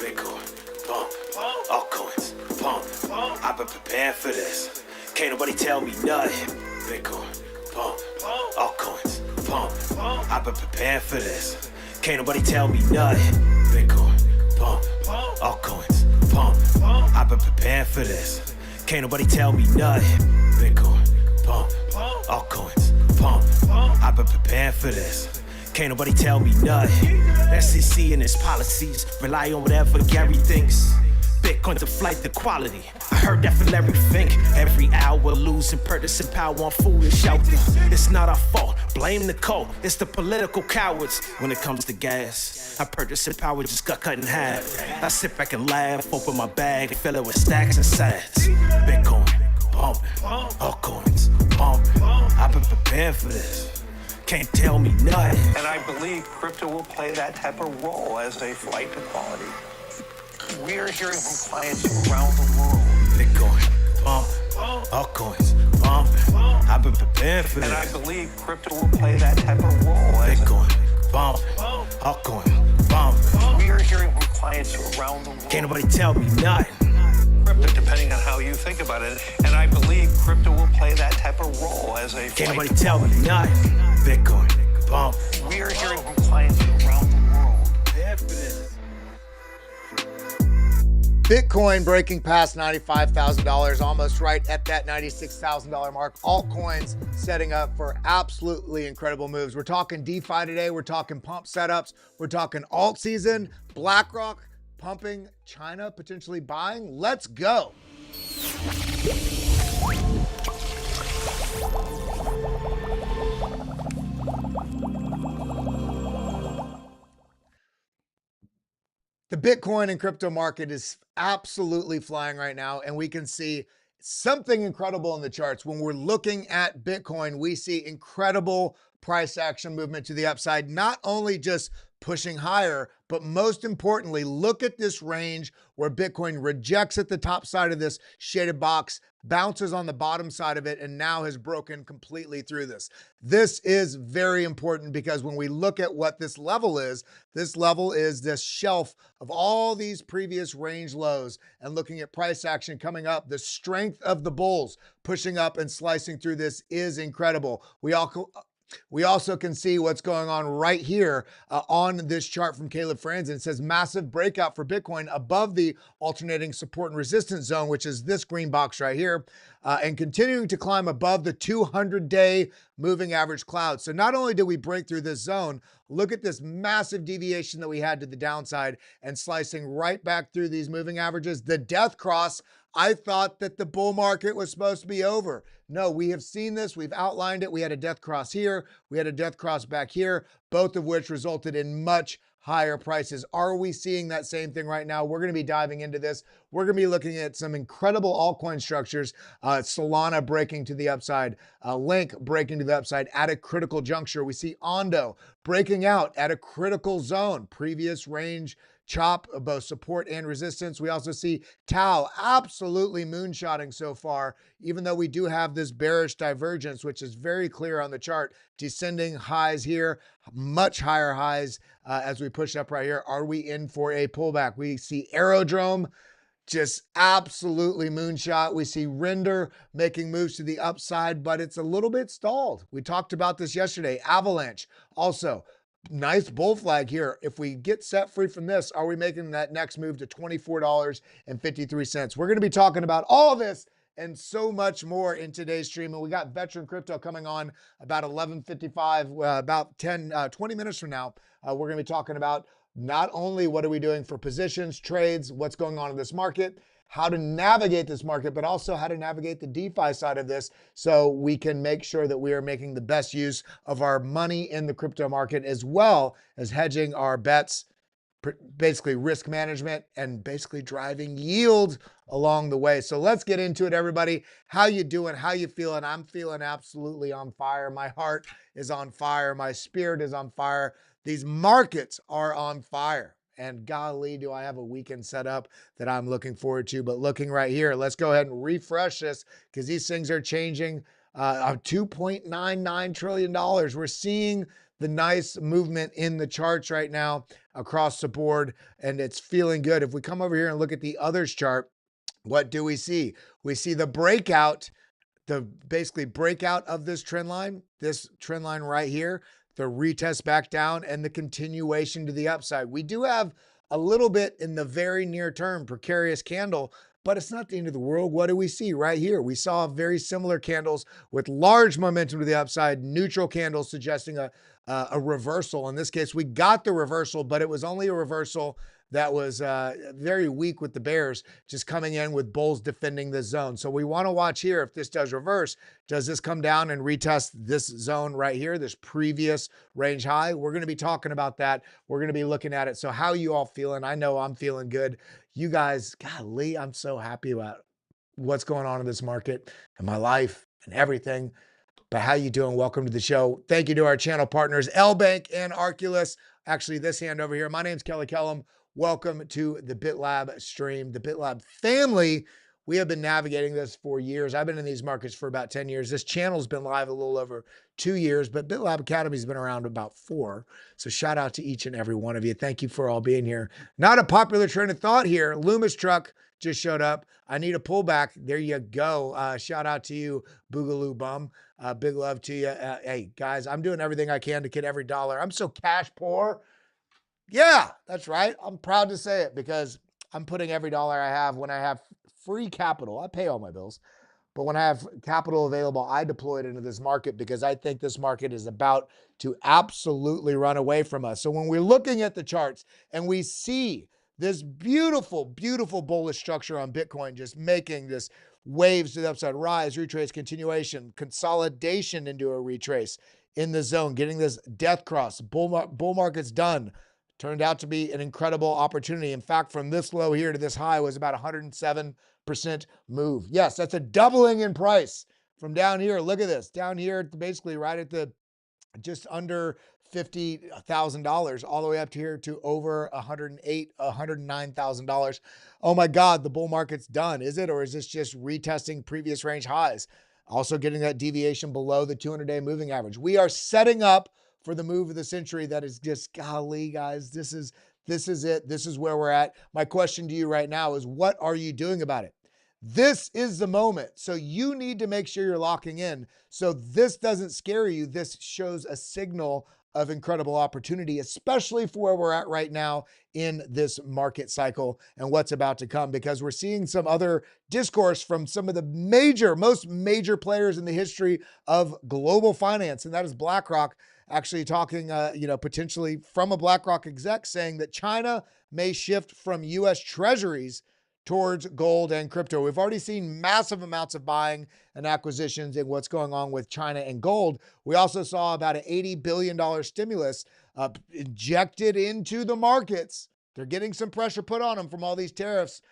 Bitcoin, pump. Altcoins, pump. I've been preparing for this. Can't nobody tell me nothing. Bitcoin, pump. Altcoins, pump. I've been preparing for this. Can't nobody tell me nothing. Bitcoin, pump. Altcoins, pump. I've been preparing for this. Can't nobody tell me nothing. Bitcoin, pump. Altcoins, pump. I've been preparing for this. Can't nobody tell me nothing. SEC and its policies rely on whatever Gary thinks. Bitcoin's a flight to quality. I heard that from Larry Fink. Every hour losing purchasing power on foolish out there. It's not our fault. Blame the coal. It's the political cowards. When it comes to gas, our purchasing power just got cut in half. I sit back and laugh, open my bag, fill it with stacks and sats. Bitcoin, pumping. Altcoins, pumping. I've been preparing for this. Can't tell me nothing. And I believe crypto will play that type of role as a flight to quality. We are hearing from clients around the world. Bitcoin, pumping. Altcoins, pumping. I've been preparing for this. And I believe crypto will play that type of role as Bitcoin, pumping. Altcoin, pumping. We are hearing from clients around the world. Can't nobody tell me nothing. Crypto, depending on how you think about it. And I believe crypto will play that type of role as a Can't nobody tell me nothing. Bitcoin, pump. We are hearing from clients around the world. Bitcoin breaking past $95,000, almost right at that $96,000 mark. Altcoins setting up for absolutely incredible moves. We're talking DeFi today. We're talking pump setups. We're talking alt season, Blackrock pumping, China potentially buying. Let's go. The Bitcoin and crypto market is absolutely flying right now, and we can see something incredible in the charts. When we're looking at Bitcoin, we see incredible price action movement to the upside, not only just pushing higher, but most importantly, look at this range where Bitcoin rejects at the top side of this shaded box, bounces on the bottom side of it, and now has broken completely through this. This is very important because when we look at what this level is this shelf of all these previous range lows, and looking at price action coming up, the strength of the bulls pushing up and slicing through this is incredible. We also can see what's going on right here on this chart from Caleb Franzen. It says massive breakout for Bitcoin above the alternating support and resistance zone, which is this green box right here, and continuing to climb above the 200-day moving average cloud. So not only did we break through this zone, look at this massive deviation that we had to the downside and slicing right back through these moving averages. The death cross, I thought that the bull market was supposed to be over. No, we have seen this. We've outlined it. We had a death cross here. We had a death cross back here, both of which resulted in much higher prices. Are we seeing that same thing right now? We're going to be diving into this. We're going to be looking at some incredible altcoin structures. Solana breaking to the upside, Link breaking to the upside at a critical juncture. We see Ondo breaking out at a critical zone, previous range chop of both support and resistance. We also see Tau absolutely moonshotting so far, even though we do have this bearish divergence, which is very clear on the chart. Descending highs here, much higher highs as we push up right here. Are we in for a pullback? We see Aerodrome just absolutely moonshot. We see Render making moves to the upside, but it's a little bit stalled. We talked about this yesterday. Avalanche also. Nice bull flag here. If we get set free from this, are we making that next move to $24.53? We're going to be talking about all this and so much more in today's stream. And we got Veteran Crypto coming on about 11:55, about 20 minutes from now. We're going to be talking about not only what are we doing for positions, trades, what's going on in this market, how to navigate this market, but also how to navigate the DeFi side of this so we can make sure that we are making the best use of our money in the crypto market, as well as hedging our bets, basically risk management, and basically driving yield along the way. So let's get into it, everybody. How you doing? How you feeling? I'm feeling absolutely on fire. My heart is on fire. My spirit is on fire. These markets are on fire. And golly, do I have a weekend set up that I'm looking forward to. But looking right here, let's go ahead and refresh this because these things are changing. $2.99 trillion. We're seeing the nice movement in the charts right now across the board, and it's feeling good. If we come over here and look at the others chart, what do we see? We see the breakout, the basically breakout of this trend line right here, the retest back down, and the continuation to the upside. We do have a little bit in the very near term precarious candle, but it's not the end of the world. What do we see right here? We saw very similar candles with large momentum to the upside, neutral candles suggesting a reversal. In this case, we got the reversal, but it was only a reversal that was very weak with the bears just coming in with bulls defending this zone. So we want to watch here if this does reverse. Does this come down and retest this zone right here, this previous range high? We're going to be talking about that. We're going to be looking at it. So how you all feeling? I know I'm feeling good. You guys, golly, I'm so happy about what's going on in this market and my life and everything. But how you doing? Welcome to the show. Thank you to our channel partners, LBank and Arculus. Actually, this hand over here. My name's Kellam. Welcome to the BitLab stream, the BitLab family. We have been navigating this for years. I've been in these markets for about 10 years. This channel's been live a little over 2 years, but BitLab Academy's been around about 4. So shout out to each and every one of you. Thank you for all being here. Not a popular train of thought here. Loomis truck just showed up. I need a pullback. There you go. Shout out to you, Boogaloo Bum. Big love to you. Hey, guys, I'm doing everything I can to get every dollar. I'm so cash poor. Yeah, that's right. I'm proud to say it because I'm putting every dollar I have when I have free capital. I pay all my bills, but when I have capital available, I deploy it into this market because I think this market is about to absolutely run away from us. So when we're looking at the charts and we see this beautiful, beautiful bullish structure on Bitcoin, just making this waves to the upside, rise, retrace, continuation, consolidation into a retrace in the zone, getting this death cross, bull market's done. Turned out to be an incredible opportunity. In fact, from this low here to this high was about 107% move. Yes, that's a doubling in price from down here. Look at this. Down here, basically right at the just under $50,000 all the way up to here to over $109,000. Oh my God, the bull market's done. Is it? Or is this just retesting previous range highs? Also getting that deviation below the 200-day moving average. We are setting up for the move of the century. That is just, golly, guys, this is it. This is where we're at. My question to you right now is, what are you doing about it? This is the moment. So you need to make sure you're locking in. So this doesn't scare you. This shows a signal of incredible opportunity, especially for where we're at right now in this market cycle and what's about to come, because we're seeing some other discourse from some of the most major players in the history of global finance. And that is Blackrock actually talking, potentially from a Blackrock exec saying that China may shift from U.S. treasuries towards gold and crypto. We've already seen massive amounts of buying and acquisitions in what's going on with China and gold. We also saw about an $80 billion stimulus injected into the markets. They're getting some pressure put on them from all these tariffs.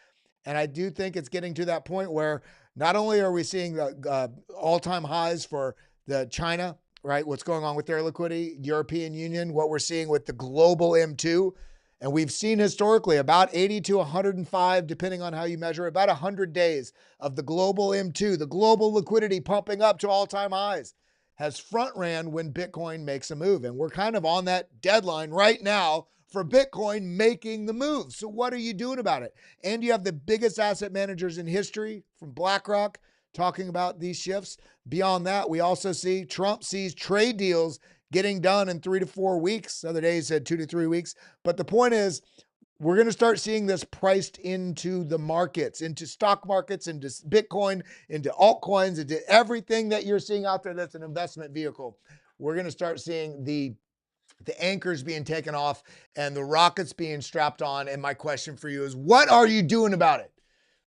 And I do think it's getting to that point where not only are we seeing the all-time highs for the China, right? What's going on with their liquidity, European Union, what we're seeing with the global M2. And we've seen historically about 80 to 105, depending on how you measure it, about 100 days of the global M2, the global liquidity pumping up to all-time highs, has front ran when Bitcoin makes a move. And we're kind of on that deadline right now for Bitcoin making the move. So what are you doing about it? And you have the biggest asset managers in history from BlackRock talking about these shifts. Beyond that, we also see Trump sees trade deals getting done in 3 to 4 weeks. Other days said 2 to 3 weeks. But the point is, we're going to start seeing this priced into the markets, into stock markets, into Bitcoin, into altcoins, into everything that you're seeing out there that's an investment vehicle. We're going to start seeing the anchors being taken off and the rockets being strapped on. And my question for you is, what are you doing about it?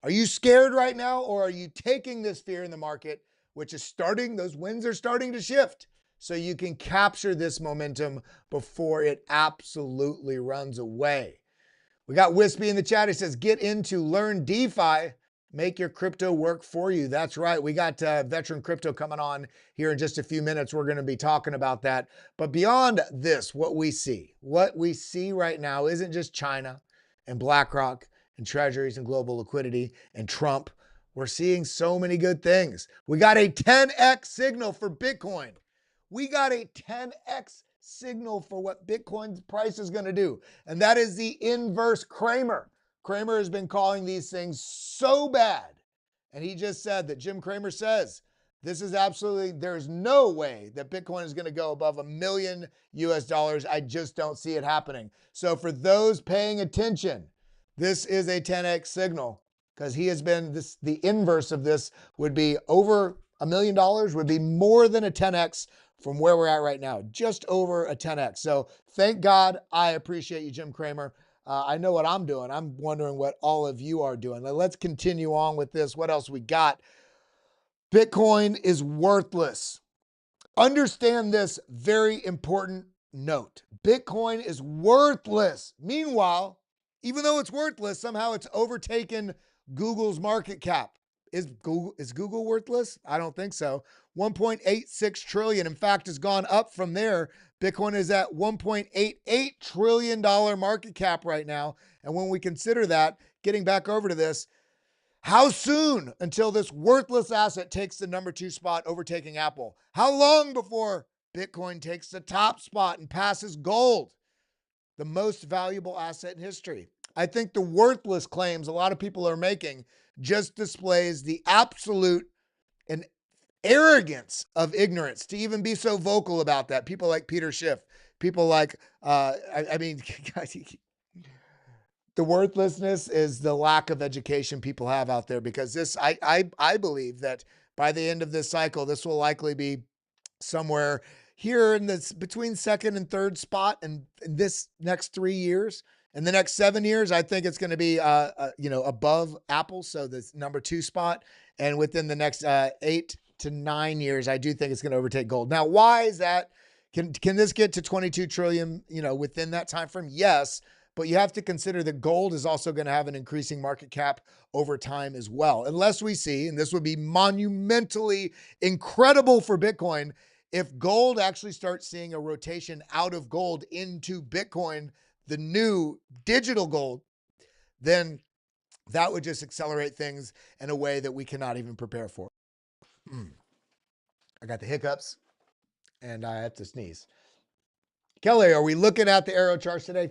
Are you scared right now, or are you taking this fear in the market, which is starting, those winds are starting to shift, so you can capture this momentum before it absolutely runs away? We got Wispy in the chat. He says, get into learn DeFi, make your crypto work for you. That's right. We got Veteran Crypto coming on here in just a few minutes. We're going to be talking about that. But beyond this, what we see right now isn't just China and BlackRock and treasuries and global liquidity and Trump. We're seeing so many good things. We got a 10x signal for Bitcoin. We got a 10x signal for what Bitcoin's price is going to do. And that is the inverse Cramer. Cramer has been calling these things so bad. And he just said that Jim Cramer says this is absolutely, there's no way that Bitcoin is going to go above $1 million US. I just don't see it happening. So for those paying attention, this is a 10x signal, because he has been this, the inverse of this would be over $1 million, would be more than a 10x from where we're at right now, just over a 10x. So thank God. I appreciate you, Jim Cramer. I know what I'm doing. I'm wondering what all of you are doing. Let's continue on with this. What else we got? Bitcoin is worthless. Understand this very important note. Bitcoin is worthless. Meanwhile, even though it's worthless, somehow it's overtaken Google's market cap. Is Google worthless? I don't think so. 1.86 trillion. In fact, it's gone up from there. Bitcoin is at $1.88 trillion market cap right now. And when we consider that, getting back over to this, how soon until this worthless asset takes the number 2 spot, overtaking Apple? How long before Bitcoin takes the top spot and passes gold, the most valuable asset in history? I think the worthless claims a lot of people are making just displays the absolute and arrogance of ignorance to even be so vocal about that. People like Peter Schiff, people like, the worthlessness is the lack of education people have out there, because this, I believe that by the end of this cycle, this will likely be somewhere here in this between second and third spot. And in this next 3 years, in the next 7 years, I think it's going to be, above Apple. So this number 2 spot. And within the next 8 to 9 years, I do think it's going to overtake gold. Now, why is that? Can this get to 22 trillion, within that time frame? Yes. But you have to consider that gold is also going to have an increasing market cap over time as well. Unless we see, and this would be monumentally incredible for Bitcoin, if gold actually starts seeing a rotation out of gold into Bitcoin, the new digital gold, then that would just accelerate things in a way that we cannot even prepare for. I got the hiccups and I have to sneeze. Kelly, are we looking at the arrow charts today?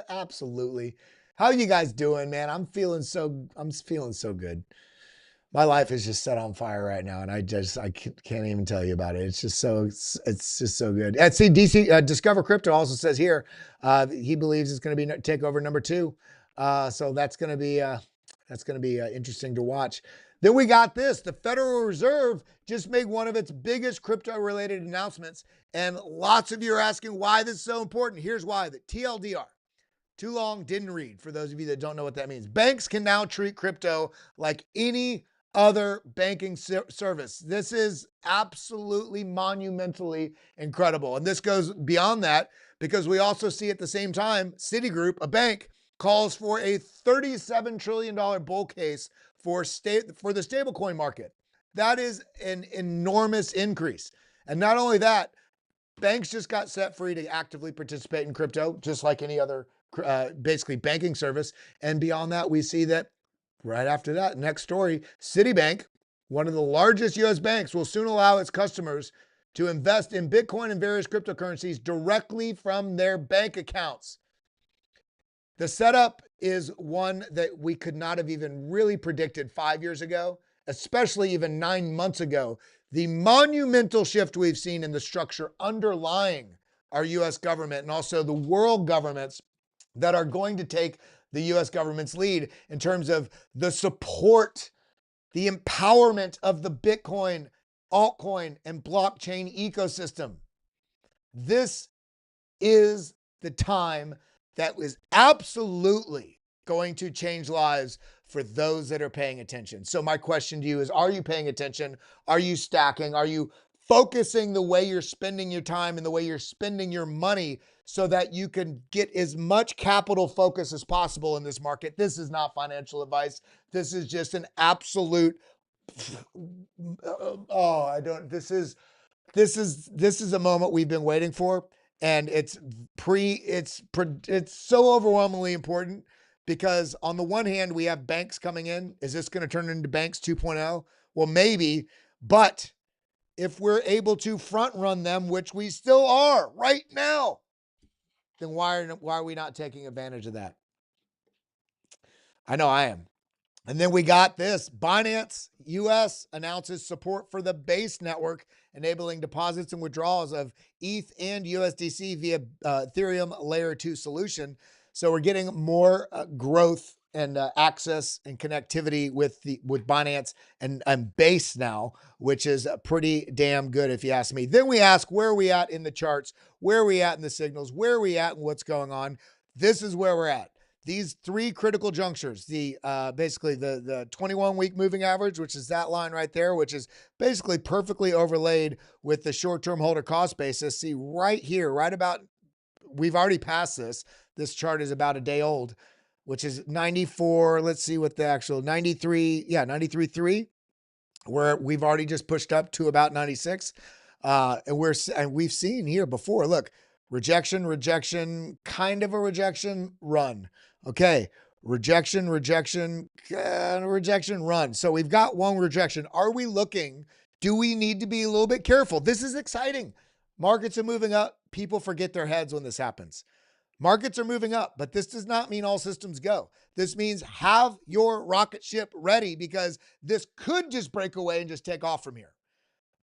Absolutely. How are you guys doing, man? I'm feeling so good. My life is just set on fire right now, and I can't even tell you about it. It's just so good. And see, Discover Crypto also says here, he believes it's going to be takeover number 2. So that's going to be interesting to watch. Then we got this. The Federal Reserve just made one of its biggest crypto-related announcements, and lots of you are asking why this is so important. Here's why. The TLDR. Too long, didn't read. For those of you that don't know what that means. Banks can now treat crypto like any other banking service. This is absolutely monumentally incredible. And this goes beyond that, because we also see at the same time, Citigroup, a bank, calls for a $37 trillion bull case for the stablecoin market. That is an enormous increase. And not only that, banks just got set free to actively participate in crypto, just like any other basically banking service. And beyond that, we see that right after that, next story, Citibank, one of the largest US banks, will soon allow its customers to invest in Bitcoin and various cryptocurrencies directly from their bank accounts. The setup is one that we could not have even really predicted 5 years ago, especially even 9 months ago. The monumental shift we've seen in the structure underlying our US government and also the world governments that are going to take the US government's lead in terms of the support, the empowerment of the Bitcoin, altcoin, and blockchain ecosystem. This is the time that is absolutely going to change lives for those that are paying attention. So my question to you is, are you paying attention? Are you stacking? Are you focusing the way you're spending your time and the way you're spending your money so that you can get as much capital focus as possible in this market? This is not financial advice. This is just an absolute, this is a moment we've been waiting for. And it's so overwhelmingly important, because on the one hand, we have banks coming in. Is this going to turn into banks 2.0? Well, maybe, but if we're able to front run them, which we still are right now, then why are we not taking advantage of that? I know I am. And then we got this. Binance US announces support for the Base network, enabling deposits and withdrawals of ETH and USDC via Ethereum Layer 2 solution. So we're getting more growth and access and connectivity with Binance and Base now, which is pretty damn good if you ask me. Then we ask, where are we at in the charts? Where are we at in the signals? Where are we at and what's going on? This is where we're at. These three critical junctures, the basically the 21-week moving average, which is that line right there, which is basically perfectly overlaid with the short-term holder cost basis. See right here, right about, we've already passed this. This chart is about a day old, which is 94. Let's see what the actual 93, 93.3, where we've already just pushed up to about 96. And we've seen here before, look, rejection, kind of a rejection, run. Okay, rejection, run. So we've got one rejection. Are we looking? Do we need to be a little bit careful? This is exciting. Markets are moving up. People forget their heads when this happens. Markets are moving up, but this does not mean all systems go. This means have your rocket ship ready, because this could just break away and just take off from here.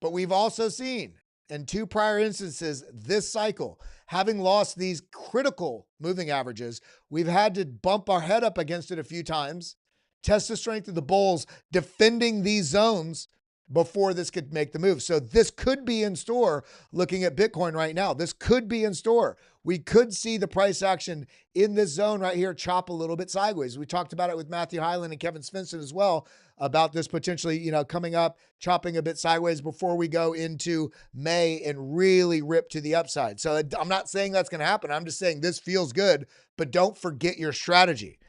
But we've also seen in two prior instances this cycle, having lost these critical moving averages, we've had to bump our head up against it a few times, test the strength of the bulls, defending these zones before this could make the move. So this could be in store. Looking at Bitcoin right now, this could be in store. We could see the price action in this zone right here chop a little bit sideways. We talked about it with Matthew Hyland and Kevin Svensson as well, about this potentially, coming up, chopping a bit sideways before we go into May and really rip to the upside. So I'm not saying that's going to happen. I'm just saying this feels good, but don't forget your strategy.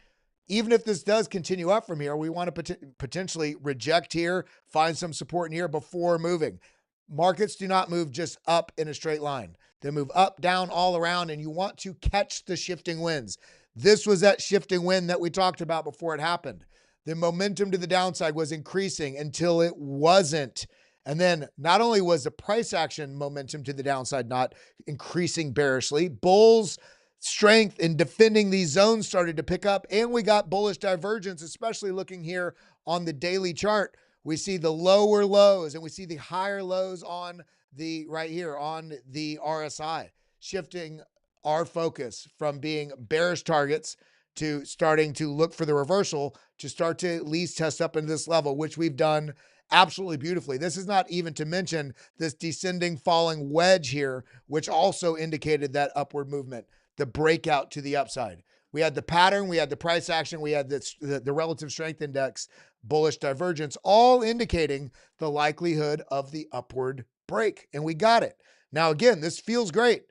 Even if this does continue up from here, we want to potentially reject here, find some support in here before moving. Markets do not move just up in a straight line. They move up, down, all around, and you want to catch the shifting winds. This was that shifting wind that we talked about before it happened. The momentum to the downside was increasing until it wasn't. And then not only was the price action momentum to the downside not increasing bearishly, bulls strength in defending these zones started to pick up, and we got bullish divergence, especially looking here on the daily chart. We see the lower lows and we see the higher lows on the right here on the RSI, shifting our focus from being bearish targets to starting to look for the reversal to start to at least test up into this level, which we've done absolutely beautifully. This is not even to mention this descending falling wedge here, which also indicated that upward movement, the breakout to the upside. We had the pattern, we had the price action, we had the relative strength index, bullish divergence, all indicating the likelihood of the upward break. And we got it. Now, again, this feels great.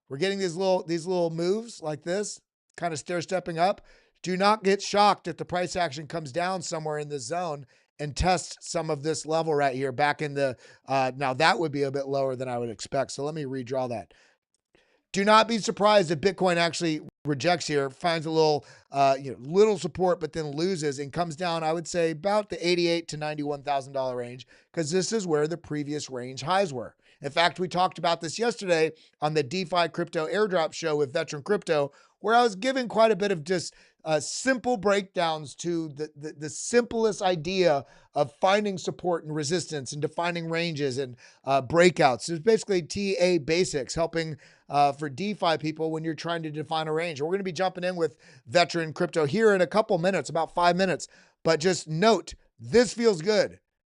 We're getting these little moves like this, kind of stair-stepping up. Do not get shocked if the price action comes down somewhere in this zone and test some of this level right here back in the, now that would be a bit lower than I would expect. So let me redraw that. Do not be surprised if Bitcoin actually rejects here, finds a little support, but then loses and comes down, I would say, about the $88,000 to $91,000 range, because this is where the previous range highs were. In fact, we talked about this yesterday on the DeFi Crypto Airdrop show with Veteran Crypto, where I was giving quite a bit of just simple breakdowns to the simplest idea of finding support and resistance and defining ranges and breakouts. It's basically TA basics, helping for DeFi people when you're trying to define a range. We're going to be jumping in with Veteran Crypto here in a couple minutes, about 5 minutes. But just note, this feels good.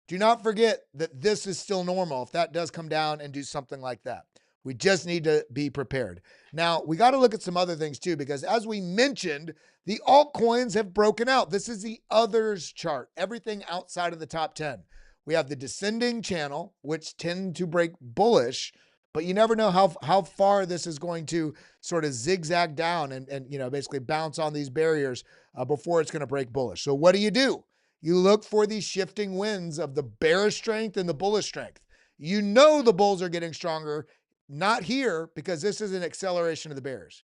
Do not forget that this is still normal if that does come down and do something like that. We just need to be prepared. Now, we got to look at some other things too, because as we mentioned, the altcoins have broken out. This is the others chart, everything outside of the top 10. We have the descending channel, which tend to break bullish, but you never know how far this is going to sort of zigzag down and basically bounce on these barriers before it's going to break bullish. So what do? You look for these shifting winds of the bearish strength and the bullish strength. You know the bulls are getting stronger, not here, because this is an acceleration of the bears.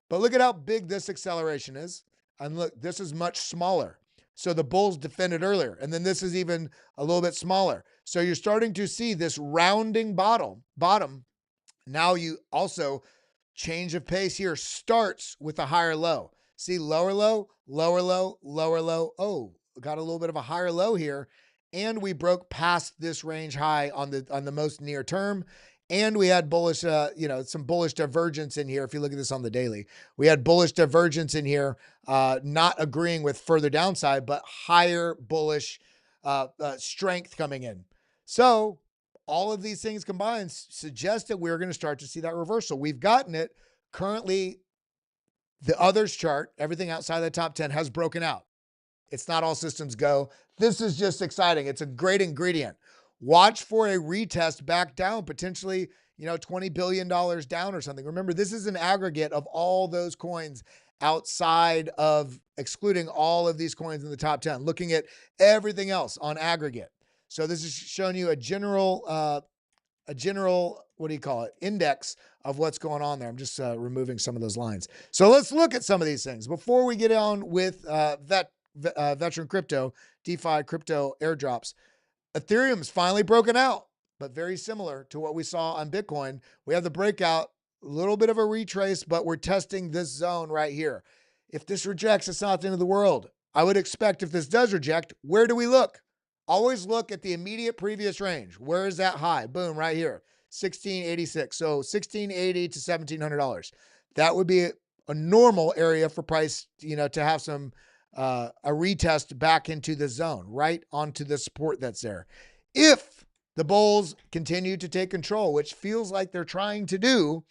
But look at how big this acceleration is. And look, this is much smaller. So the bulls defended earlier. And then this is even a little bit smaller. So you're starting to see this rounding bottom. Now you also change of pace here starts with a higher low. See, lower low, lower low, lower low. Oh, got a little bit of a higher low here. And we broke past this range high on the most near term. And we had bullish, some bullish divergence in here. If you look at this on the daily, we had bullish divergence in here, not agreeing with further downside, but higher bullish strength coming in. So all of these things combined suggest that we're going to start to see that reversal. We've gotten it. Currently, the others chart, everything outside the top 10 has broken out. It's not all systems go. This is just exciting. It's a great ingredient. Watch for a retest back down, potentially, $20 billion down or something. Remember, this is an aggregate of all those coins outside of excluding all of these coins in the top 10, looking at everything else on aggregate. So this is showing you a general, what do you call it? Index of what's going on there. I'm just removing some of those lines. So let's look at some of these things before we get on with veteran crypto, DeFi crypto airdrops. Ethereum's finally broken out, but very similar to what we saw on Bitcoin. We have the breakout, a little bit of a retrace, but we're testing this zone right here. If this rejects, it's not the end of the world. I would expect if this does reject, where do we look? Always look at the immediate previous range. Where is that high? Boom, right here, 1686. So 1680 to $1,700. That would be a normal area for price, to have some a retest back into the zone, right onto the support that's there. If the bulls continue to take control, which feels like they're trying to do,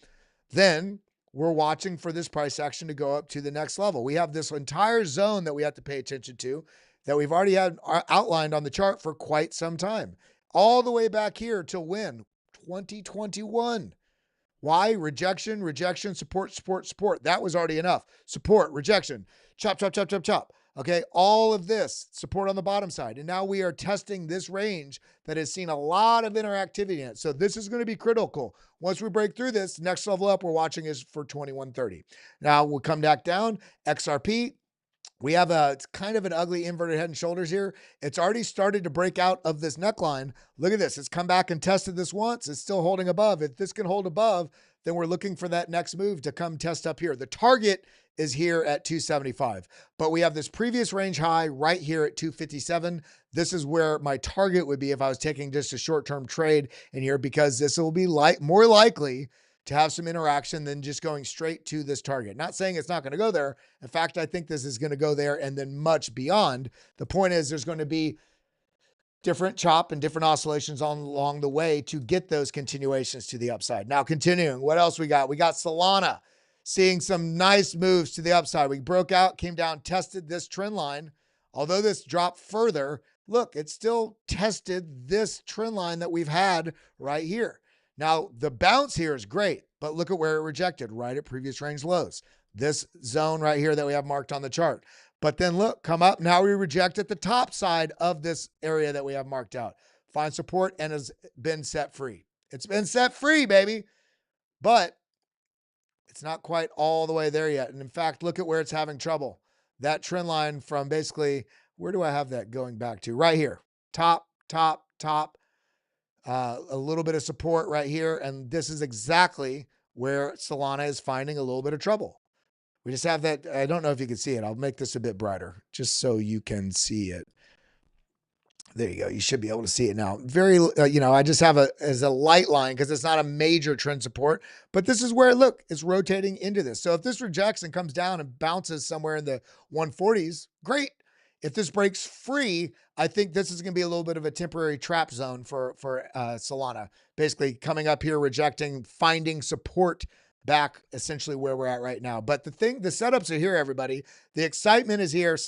then we're watching for this price action to go up to the next level. We have this entire zone that we have to pay attention to that we've already had outlined on the chart for quite some time, all the way back here till when? 2021. Why? Rejection, support, support. That was already enough. Support, rejection, chop, chop, chop, chop, chop. Okay, all of this support on the bottom side. And now we are testing this range that has seen a lot of interactivity in it. So this is going to be critical. Once we break through this, next level up we're watching is for 2130. Now we'll come back down. XRP. We have it's kind of an ugly inverted head and shoulders here. It's already started to break out of this neckline. Look at this. It's come back and tested this once. It's still holding above. If this can hold above, then we're looking for that next move to come test up here. The target is here at 275, but we have this previous range high right here at 257. This is where my target would be if I was taking just a short-term trade in here, because this will be more likely to have some interaction than just going straight to this target. Not saying it's not going to go there. In fact, I think this is going to go there and then much beyond. The point is there's going to be different chop and different oscillations along the way to get those continuations to the upside. Now, continuing, what else we got? We got Solana seeing some nice moves to the upside. We broke out, came down, tested this trend line. Although this dropped further, look, it still tested this trend line that we've had right here. Now, the bounce here is great, but look at where it rejected, right at previous range lows. This zone right here that we have marked on the chart. But then look, come up. Now we reject at the top side of this area that we have marked out. Find support and has been set free. It's been set free, baby. But it's not quite all the way there yet. And in fact, look at where it's having trouble. That trend line from basically, where do I have that going back to? Right here. Top, top, top. A little bit of support right here. And this is exactly where Solana is finding a little bit of trouble. We just have that. I don't know if you can see it. I'll make this a bit brighter just so you can see it. There you go. You should be able to see it now. Very, I just have as a light line because it's not a major trend support, but this is where, look, it's rotating into this. So if this rejects and comes down and bounces somewhere in the 140s, great. If this breaks free, I think this is going to be a little bit of a temporary trap zone for Solana. Basically coming up here, rejecting, finding support back essentially where we're at right now. But the setups are here, everybody. The excitement is here.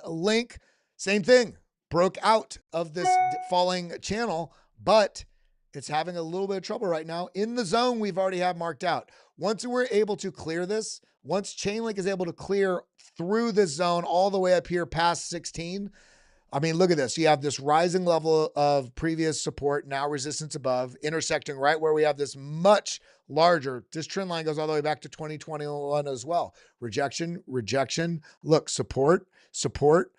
Link, same thing. Broke out of this falling channel, but it's having a little bit of trouble right now in the zone we've already have marked out. Once we're able to clear this, once Chainlink is able to clear through this zone all the way up here past 16, I mean, look at this. You have this rising level of previous support, now resistance above, intersecting right where we have this much larger. This trend line goes all the way back to 2021 as well. Rejection, rejection. Look, support, support.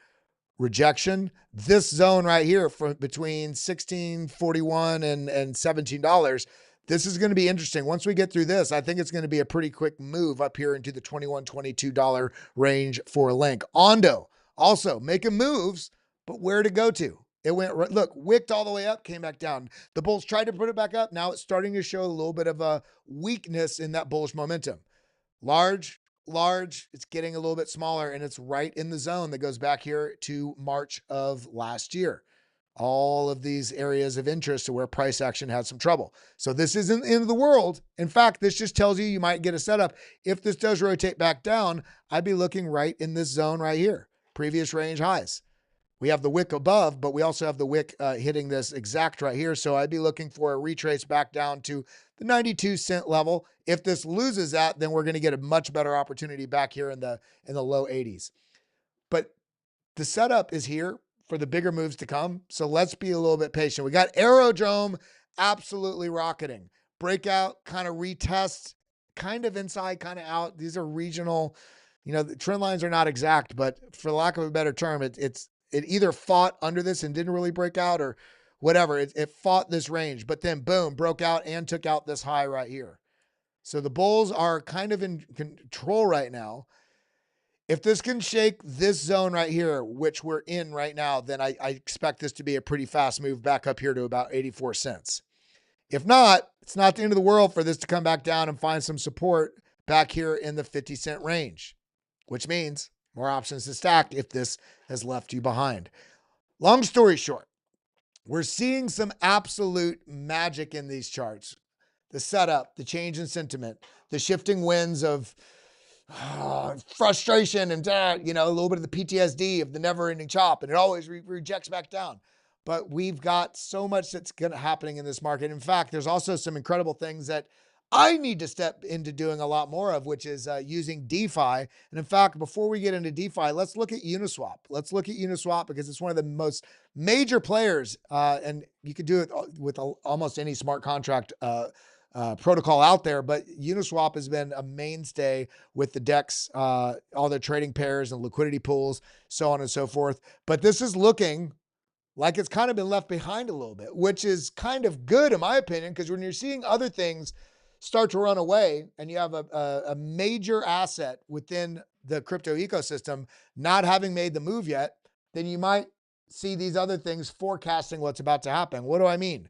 rejection. This zone right here for between $16.41 and $17. This is going to be interesting. Once we get through this, I think it's going to be a pretty quick move up here into the $21, $22 range for a link. Ondo also making moves, but where to go to? It went, look, wicked all the way up, came back down. The bulls tried to put it back up. Now it's starting to show a little bit of a weakness in that bullish momentum. Large, it's getting a little bit smaller, and it's right in the zone that goes back here to March of last year. All of these areas of interest to where price action had some trouble. So this isn't the end of the world. In fact, this just tells you might get a setup. If this does rotate back down, I'd be looking right in this zone right here, previous range highs. We have the wick above, but we also have the wick hitting this exact right here. So I'd be looking for a retrace back down to the 92-cent level. If this loses that, then we're going to get a much better opportunity back here in the low 80s. But the setup is here for the bigger moves to come. So let's be a little bit patient. We got Aerodrome absolutely rocketing. Breakout kind of retest, kind of inside, kind of out. These are regional. The trend lines are not exact, but for lack of a better term, it either fought under this and didn't really break out or whatever. It fought this range, but then boom, broke out and took out this high right here. So the bulls are kind of in control right now. If this can shake this zone right here, which we're in right now, then I expect this to be a pretty fast move back up here to about 84 cents. If not, it's not the end of the world for this to come back down and find some support back here in the 50-cent range, which means more options to stack if this has left you behind. Long story short, we're seeing some absolute magic in these charts. The setup, the change in sentiment, the shifting winds of frustration and, a little bit of the PTSD of the never-ending chop, and it always rejects back down. But we've got so much that's happening in this market. In fact, there's also some incredible things that I need to step into doing a lot more of, which is using DeFi. And in fact, before we get into DeFi, let's look at Uniswap. Let's look at Uniswap because it's one of the most major players, and you can do it with almost any smart contract protocol out there. But Uniswap has been a mainstay with the DEX, all their trading pairs and liquidity pools, so on and so forth. But this is looking like it's kind of been left behind a little bit, which is kind of good in my opinion, because when you're seeing other things start to run away and you have a major asset within the crypto ecosystem not having made the move yet, then you might see these other things forecasting what's about to happen. What do I mean?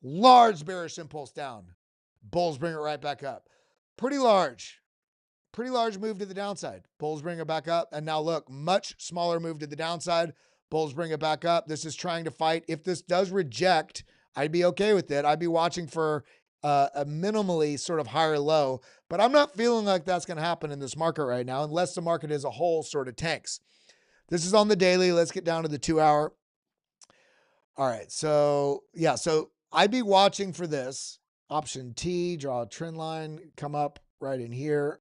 Large bearish impulse down. Bulls bring it right back up. Pretty large move to the downside. Bulls bring it back up. And now look, much smaller move to the downside. Bulls bring it back up. This is trying to fight. If this does reject, I'd be okay with it. I'd be watching for a minimally sort of higher low, but I'm not feeling like that's going to happen in this market right now, unless the market as a whole sort of tanks. This is on the daily. Let's get down to the 2 hour. All right. So yeah, so I'd be watching for this option T, draw a trend line, come up right in here.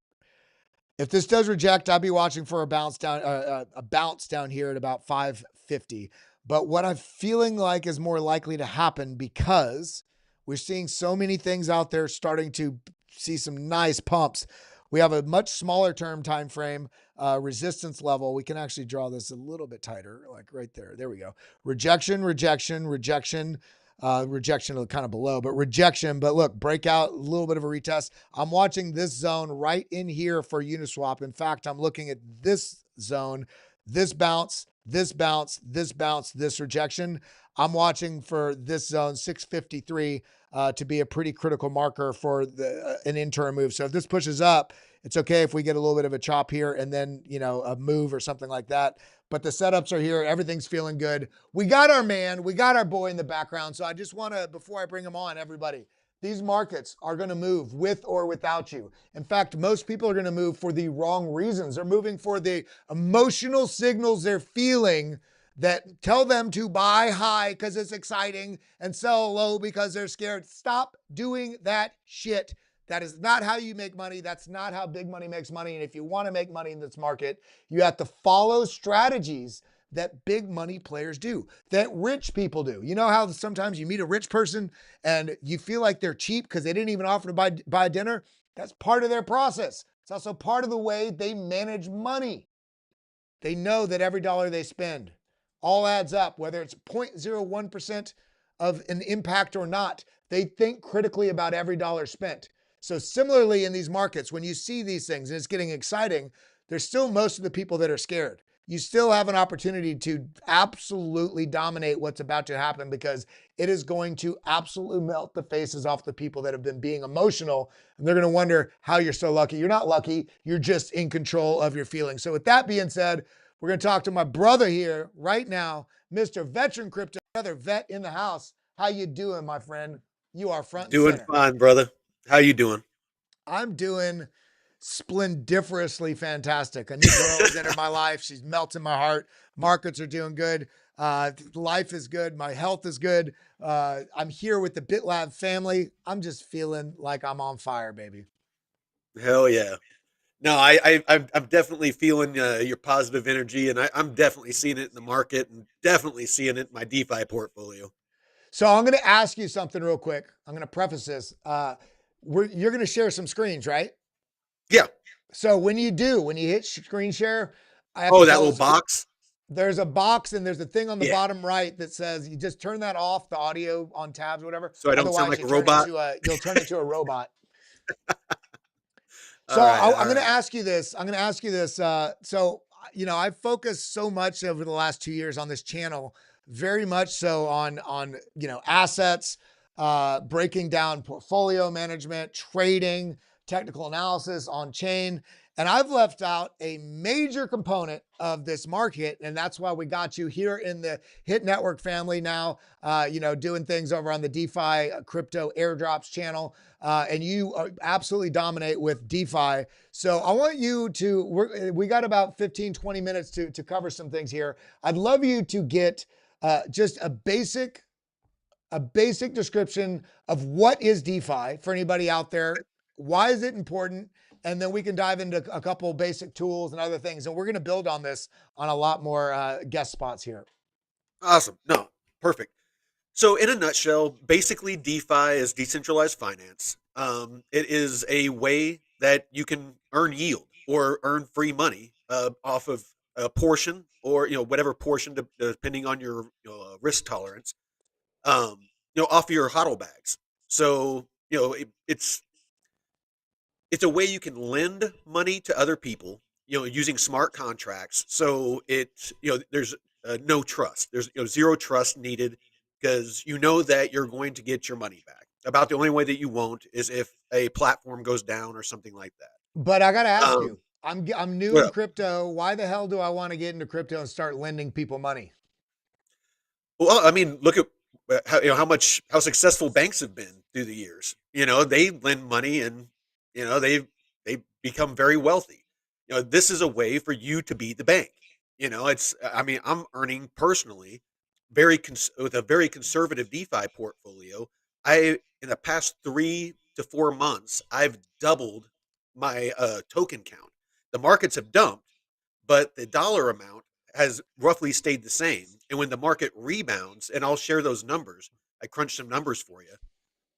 If this does reject, I'd be watching for a bounce down here at about 550. But what I'm feeling like is more likely to happen, because we're seeing so many things out there starting to see some nice pumps. We have a much smaller term time frame resistance level. We can actually draw this a little bit tighter, like right there. There we go. Rejection, rejection kind of below, but rejection. But look, breakout, a little bit of a retest. I'm watching this zone right in here for Uniswap. In fact, I'm looking at this zone, this bounce, this bounce, this bounce, this rejection. I'm watching for this zone 653 to be a pretty critical marker for an interim move. So if this pushes up, it's okay if we get a little bit of a chop here and then, a move or something like that. But the setups are here. Everything's feeling good. We got our man. We got our boy in the background. So I just want to, before I bring him on, everybody, these markets are going to move with or without you. In fact, most people are going to move for the wrong reasons. They're moving for the emotional signals they're feeling that tell them to buy high because it's exciting and sell low because they're scared. Stop doing that shit. That is not how you make money. That's not how big money makes money. And if you want to make money in this market, you have to follow strategies that big money players do, that rich people do. You know how sometimes you meet a rich person and you feel like they're cheap because they didn't even offer to buy dinner? That's part of their process. It's also part of the way they manage money. They know that every dollar they spend all adds up, whether it's 0.01% of an impact or not. They think critically about every dollar spent. So similarly in these markets, when you see these things and it's getting exciting, there's still most of the people that are scared. You still have an opportunity to absolutely dominate what's about to happen because it is going to absolutely melt the faces off the people that have been being emotional. And they're going to wonder how you're so lucky. You're not lucky. You're just in control of your feelings. So with that being said, we're going to talk to my brother here right now, Mr. Veteran Crypto, another vet in the house. How you doing, my friend? You are front and Doing center. fine, brother. How you doing? I'm doing splendiferously fantastic. A new girl has entered my life. She's melting my heart. Markets are doing good. Life is good. My health is good. I'm here with the BitLab family. I'm just feeling like I'm on fire, baby. Hell yeah. No, I'm definitely feeling your positive energy, and I'm definitely seeing it in the market, and definitely seeing it in my DeFi portfolio. So I'm going to ask you something real quick. I'm going to preface this. You're going to share some screens, right? Yeah. So when you do, when you hit screen share, I have to Oh, that tell little us box. there's a box and there's a thing on the Yeah. bottom right that says you just turn that off, the audio on tabs, or whatever. So I don't sound Otherwise, like a robot. you'll turn into a robot. So All right. I'm All going to right. ask you this. I'm going to ask you this. I've focused so much over the last 2 years on this channel, very much so on assets, breaking down portfolio management, trading, technical analysis on chain. And I've left out a major component of this market. And that's why we got you here in the Hit Network family now, doing things over on the DeFi crypto airdrops channel. And you absolutely dominate with DeFi. So I want you to, we got about 15, 20 minutes to cover some things here. I'd love you to get just a basic description of what is DeFi for anybody out there. Why is it important? And then we can dive into a couple basic tools and other things. And we're going to build on this on a lot more guest spots here. Awesome. No, perfect. So, in a nutshell, basically, DeFi is decentralized finance. It is a way that you can earn yield or earn free money off of a portion, or whatever portion, depending on your risk tolerance. Off of your HODL bags. So, it's a way you can lend money to other people, using smart contracts. So there's no trust. There's zero trust needed, because that you're going to get your money back. About the only way that you won't is if a platform goes down or something like that. But I got to ask Um, you, I'm new what in up? crypto. Why the hell do I want to get into crypto and start lending people money? Well, I mean, look at how successful banks have been through the years. They lend money, and they become very wealthy. This is a way for you to be the bank. It's I mean, I'm earning personally with a very conservative DeFi portfolio. In the past 3 to 4 months, I've doubled my token count. The markets have dumped, but the dollar amount has roughly stayed the same. And when the market rebounds, and I'll share those numbers, I crunched some numbers for you.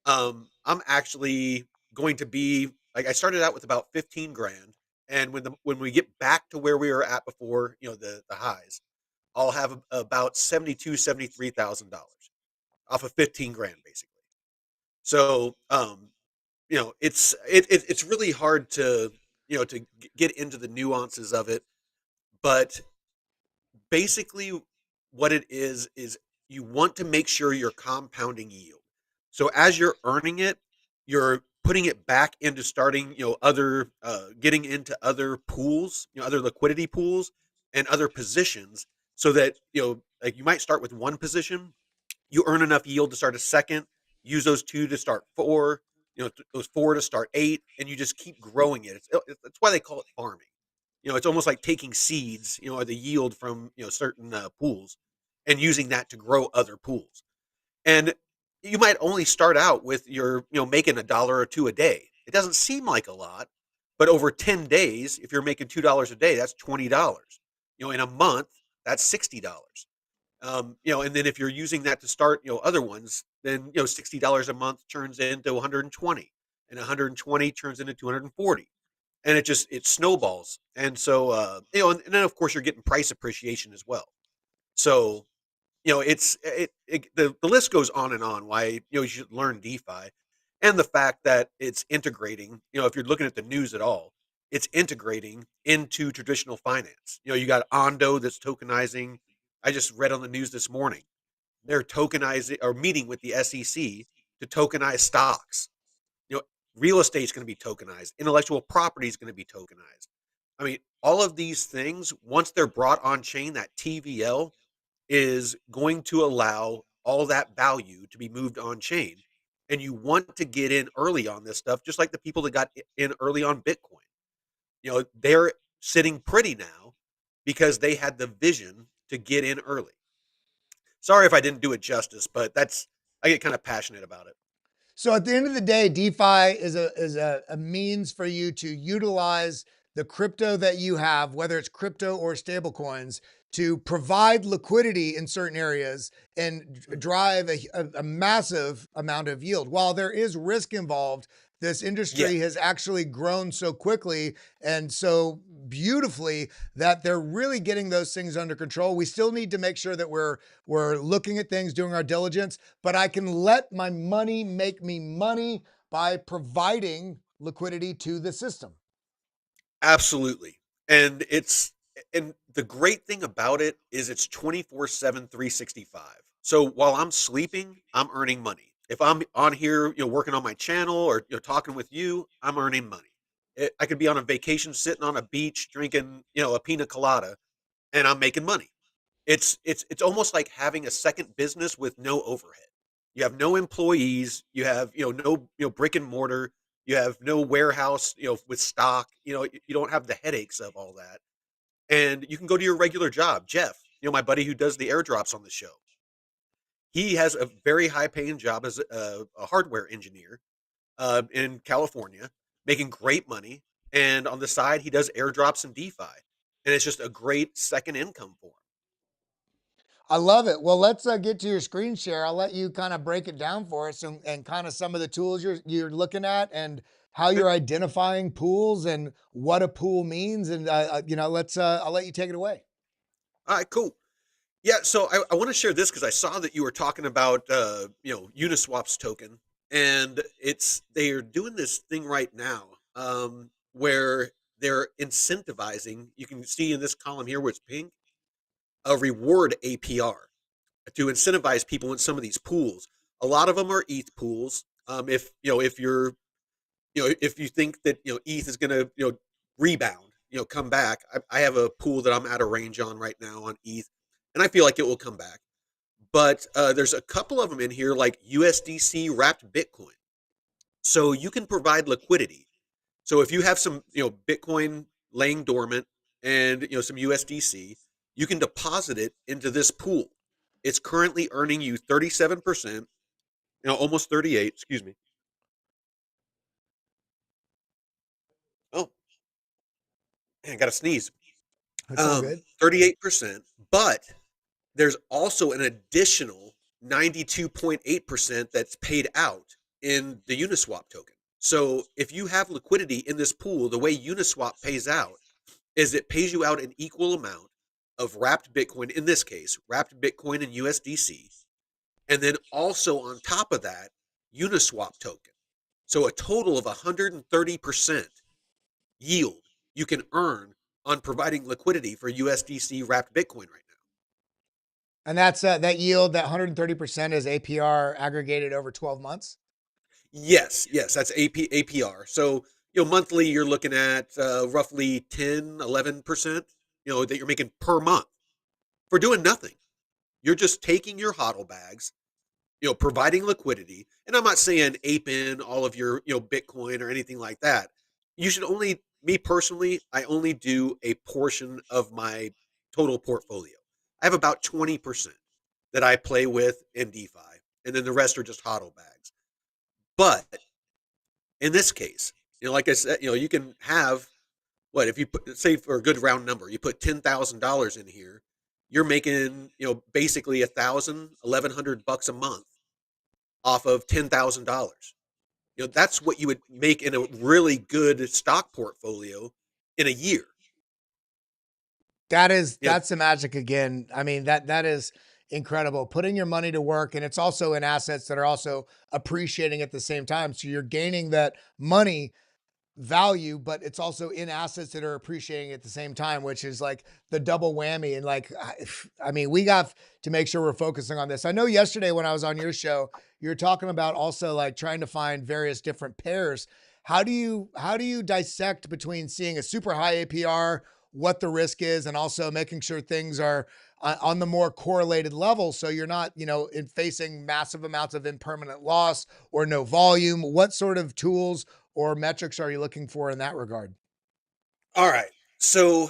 I'm actually going to be like, I started out with about 15 grand, and when we get back to where we were at before, the highs, I'll have about 73,000 dollars off of 15 grand, basically. So, it's really hard to get into the nuances of it, but basically what it is you want to make sure you're compounding yield. So as you're earning it, you're putting it back into starting, other getting into other pools, other liquidity pools and other positions, so that like, you might start with one position, you earn enough yield to start a second, use those two to start four, those four to start eight, and you just keep growing it. That's why they call it farming. It's almost like taking seeds, or the yield from certain pools, and using that to grow other pools. And you might only start out with your making $1 or two a day. It doesn't seem like a lot, but over 10 days, if you're making $2 a day, that's $20. In a month, that's $60. And then if you're using that to start, other ones, then $60 a month turns into 120, and 120 turns into 240, and it snowballs. And so and then of course you're getting price appreciation as well. So, the list goes on and on why, you should learn DeFi, and the fact that it's integrating, if you're looking at the news at all, it's integrating into traditional finance. You got Ondo that's tokenizing. I just read on the news this morning, they're tokenizing or meeting with the SEC to tokenize stocks. You know, Real estate's going to be tokenized. Intellectual property is going to be tokenized. I mean, all of these things, once they're brought on chain, that TVL is going to allow all that value to be moved on chain. And you want to get in early on this stuff, just like the people that got in early on Bitcoin. They're sitting pretty now because they had the vision to get in early. Sorry if I didn't do it justice, but I get kind of passionate about it. So at the end of the day, DeFi is a means for you to utilize the crypto that you have, whether it's crypto or stable coins, to provide liquidity in certain areas and drive a massive amount of yield. While there is risk involved, this industry Yeah, has actually grown so quickly and so beautifully that they're really getting those things under control. We still need to make sure that we're looking at things, doing our diligence, but I can let my money make me money by providing liquidity to the system. absolutely. And the great thing about it is it's 24/7, 365. So while I'm sleeping, I'm earning money. If I'm on here, working on my channel or talking with you, I'm earning money. I could be on a vacation sitting on a beach drinking, a pina colada, and I'm making money. It's almost like having a second business with no overhead. You have no employees, you have, no, brick and mortar, you have no warehouse, with stock, you don't have the headaches of all that. And you can go to your regular job. Jeff, my buddy who does the airdrops on the show, he has a very high paying job as a hardware engineer in California, making great money. And on the side, he does airdrops and DeFi. And it's just a great second income for him. I love it. Well, let's get to your screen share. I'll let you kind of break it down for us and kind of some of the tools you're looking at and how Okay. you're identifying pools and what a pool means. And let's I'll let you take it away. All right, cool. Yeah, so I want to share this because I saw that you were talking about Uniswap's token, and they are doing this thing right now where they're incentivizing. You can see in this column here where it's pink, a reward APR to incentivize people in some of these pools. A lot of them are ETH pools. If you think that ETH is going to rebound, come back. I have a pool that I'm at a range on right now on ETH, and I feel like it will come back. But there's a couple of them in here, like USDC wrapped Bitcoin. So you can provide liquidity. So if you have some, Bitcoin laying dormant and some USDC, you can deposit it into this pool. It's currently earning you 37%, almost 38. Excuse me. Oh, man, I got to sneeze. That's all good. 38%, but there's also an additional 92.8% that's paid out in the Uniswap token. So if you have liquidity in this pool, the way Uniswap pays out is it pays you out an equal amount of wrapped Bitcoin, in this case, wrapped Bitcoin and USDC, and then also on top of that, Uniswap token. So a total of 130% yield you can earn on providing liquidity for USDC wrapped Bitcoin right now. And that's that yield, that 130% is APR aggregated over 12 months. Yes, yes, that's APR. So, monthly you're looking at roughly 10, 11%, that you're making per month for doing nothing. You're just taking your hodl bags, providing liquidity. And I'm not saying ape in all of your, Bitcoin or anything like that. You should only, me personally, I only do a portion of my total portfolio. I have about 20% that I play with in DeFi, and then the rest are just hodl bags. But in this case, like I said, you can have what if you put, say, for a good round number, you put $10,000 in here, you're making, basically 1,100 bucks a month off of $10,000. That's what you would make in a really good stock portfolio in a year. Yeah. That's the magic again. I mean, that is incredible. Putting your money to work, and it's also in assets that are also appreciating at the same time. So you're gaining that money value, but it's also in assets that are appreciating at the same time, which is like the double whammy. And like, I mean, we got to make sure we're focusing on this. I know yesterday when I was on your show, you were talking about also like trying to find various different pairs. How do you dissect between seeing a super high APR, what the risk is, and also making sure things are on the more correlated level, so you're not, you know, in facing massive amounts of impermanent loss or no volume? What sort of tools or metrics are you looking for in that regard? All right. So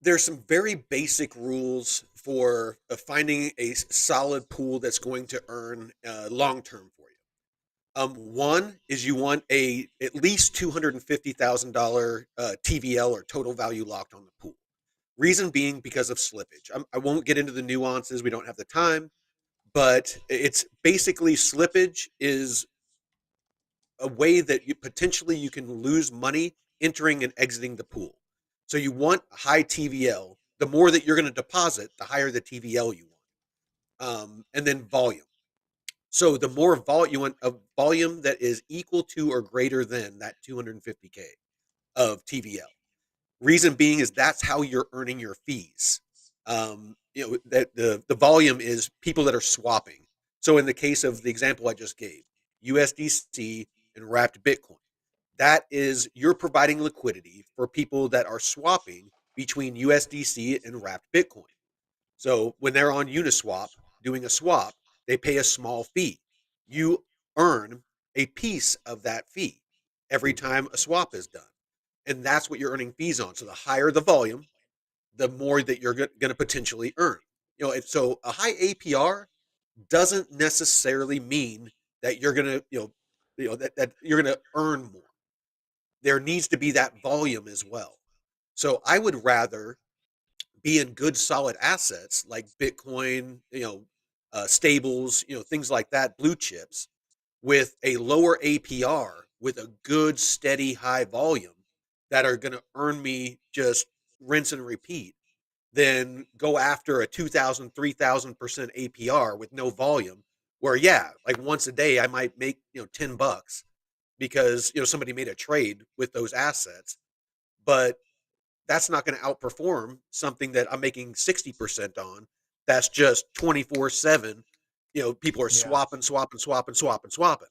there's some very basic rules for finding a solid pool that's going to earn long term for you. One is you want a at least $250,000 TVL or total value locked on the pool. Reason being because of slippage. I won't get into the nuances. We don't have the time, but it's basically slippage is a way that you potentially you can lose money entering and exiting the pool. So you want high TVL. The more that you're going to deposit, the higher the TVL you want. And then volume. So the more volume you want a volume that is equal to or greater than that 250K of TVL. Reason being is that's how you're earning your fees. That the volume is people that are swapping. So in the case of the example I just gave, USDC and wrapped Bitcoin, that is you're providing liquidity for people that are swapping between USDC and wrapped Bitcoin. So when they're on Uniswap doing a swap, they pay a small fee. You earn a piece of that fee every time a swap is done. And that's what you're earning fees on. So the higher the volume, the more that you're going to potentially earn. So a high APR doesn't necessarily mean that you're going to, that you're going to earn more. There needs to be that volume as well. So I would rather be in good solid assets like Bitcoin, stables, things like that, blue chips with a lower APR with a good steady high volume that are going to earn me just rinse and repeat than go after a 2,000, 3,000% APR with no volume where, yeah, like once a day I might make, $10 because, somebody made a trade with those assets, but that's not going to outperform something that I'm making 60% on. That's just 24/7. People are Yeah, swapping, swapping, swapping, swapping, swapping.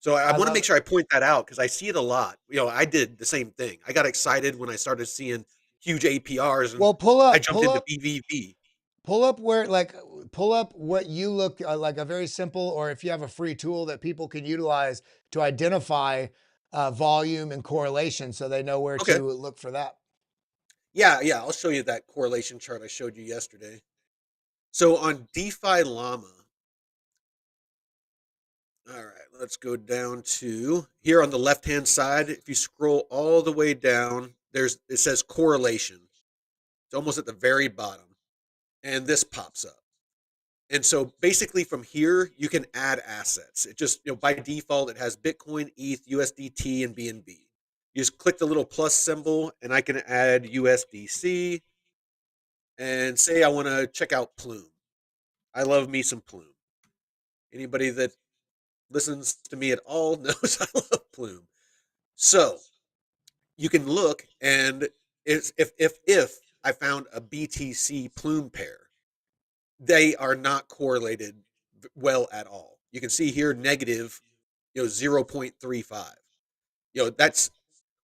So I I want to love make it. sure I point that out because I see it a lot. I did the same thing. I got excited when I started seeing huge APRs and Well, I jumped into BVV. pull up where like pull up what you look like, a very simple, or if you have a free tool that people can utilize to identify volume and correlation, so they know where Okay. to look for that. Yeah, yeah. I'll show you that correlation chart I showed you yesterday. So on DeFi Llama, all right, let's go down to here on the left-hand side. If you scroll all the way down, it says correlation. It's almost at the very bottom, and this pops up. And so basically from here, you can add assets. It just, by default, it has Bitcoin, ETH, USDT, and BNB. You just click the little plus symbol, and I can add USDC and say I want to check out Plume. I love me some Plume. Anybody that listens to me at all knows I love Plume. So you can look, and if I found a BTC Plume pair, they are not correlated well at all. You can see here negative, 0.35. That's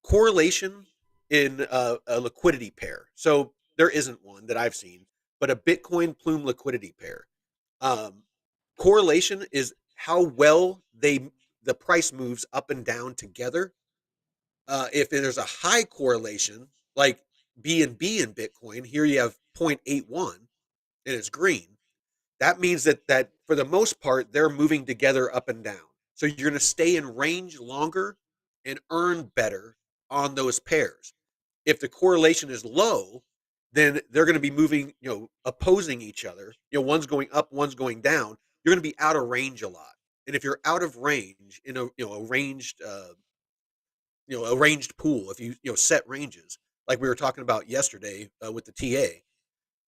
correlation in a liquidity pair. So there isn't one that I've seen, but a Bitcoin Plume liquidity pair. Um, Correlation is how well the price moves up and down together. If there's a high correlation, like BNB in Bitcoin, here you have 0.81 and it's green. That means that for the most part, they're moving together up and down. So you're going to stay in range longer and earn better on those pairs. If the correlation is low, then they're going to be moving, opposing each other. One's going up, one's going down. You're going to be out of range a lot. And if you're out of range in a, a ranged pool, if you set ranges, like we were talking about yesterday with the TA,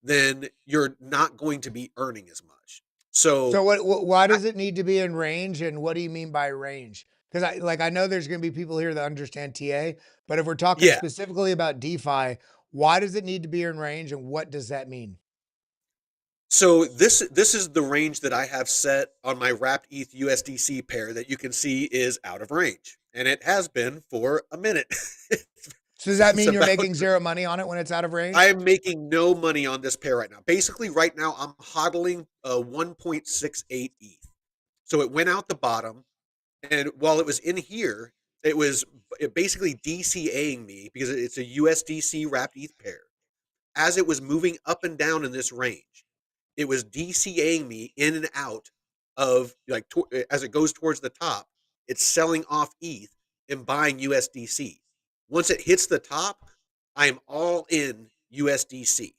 then you're not going to be earning as much. So So why does it need to be in range, and what do you mean by range? Because I know there's going to be people here that understand TA, but if we're talking yeah, specifically about DeFi, why does it need to be in range, and what does that mean? so this is the range that I have set on my wrapped ETH USDC pair that you can see is out of range, and it has been for a minute. So does that Since mean you're about making zero money on it when it's out of I range? am making no money on this pair right now. Basically, right now I'm hodling a 1.68 ETH. So it went out the bottom, and while it was in here, it was basically DCAing me because it's a USDC wrapped ETH pair. As it was moving up and down in this range, it was DCAing me in and out of like as it goes towards the top, it's selling off ETH and buying USDC. Once it hits the top, I am all in USDC